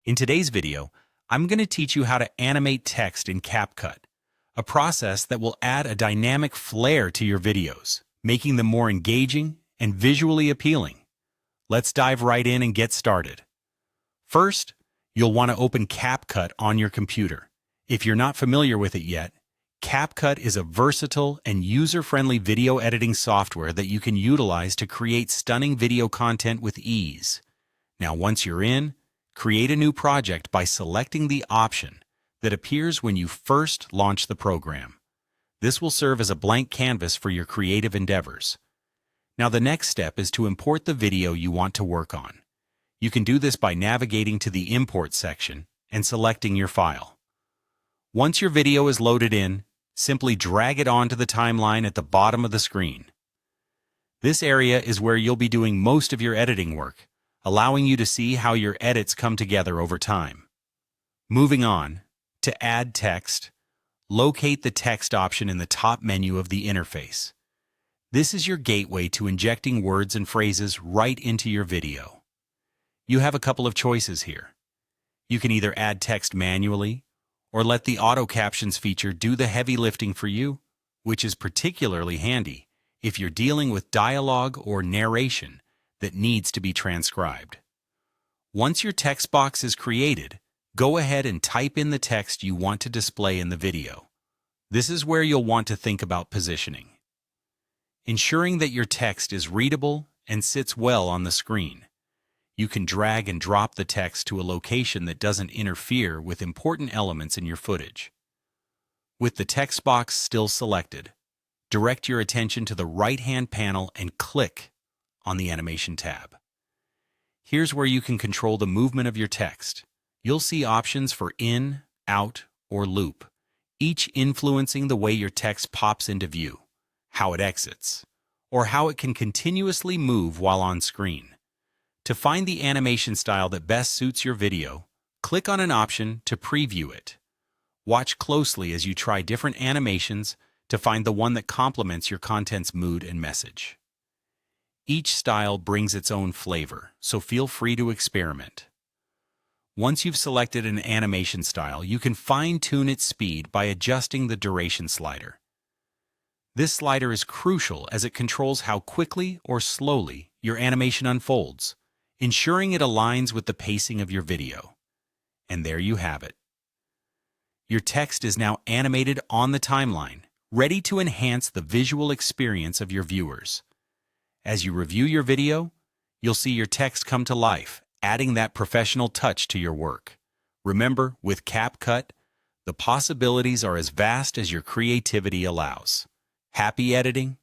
In today's video, I'm going to teach you how to animate text in CapCut, a process that will add a dynamic flair to your videos, making them more engaging and visually appealing. Let's dive right in and get started. First, you'll want to open CapCut on your computer. If you're not familiar with it yet, CapCut is a versatile and user-friendly video editing software that you can utilize to create stunning video content with ease. Now, once you're in, create a new project by selecting the option that appears when you first launch the program. This will serve as a blank canvas for your creative endeavors. Now, the next step is to import the video you want to work on. You can do this by navigating to the Import section and selecting your file. Once your video is loaded in, simply drag it onto the timeline at the bottom of the screen. This area is where you'll be doing most of your editing work, allowing you to see how your edits come together over time. Moving on, to add text, locate the text option in the top menu of the interface. This is your gateway to injecting words and phrases right into your video. You have a couple of choices here. You can either add text manually, or let the auto captions feature do the heavy lifting for you, which is particularly handy if you're dealing with dialogue or narration that needs to be transcribed. Once your text box is created, go ahead and type in the text you want to display in the video. This is where you'll want to think about positioning. Ensuring that your text is readable and sits well on the screen. You can drag and drop the text to a location that doesn't interfere with important elements in your footage. With the text box still selected, direct your attention to the right-hand panel and click on the Animation tab. Here's where you can control the movement of your text. You'll see options for in, out, or loop, each influencing the way your text pops into view, how it exits, or how it can continuously move while on screen. To find the animation style that best suits your video, click on an option to preview it. Watch closely as you try different animations to find the one that complements your content's mood and message. Each style brings its own flavor, so feel free to experiment. Once you've selected an animation style, you can fine-tune its speed by adjusting the duration slider. This slider is crucial as it controls how quickly or slowly your animation unfolds, ensuring it aligns with the pacing of your video. And there you have it. Your text is now animated on the timeline, ready to enhance the visual experience of your viewers. As you review your video, you'll see your text come to life, adding that professional touch to your work. Remember, with CapCut, the possibilities are as vast as your creativity allows. Happy editing,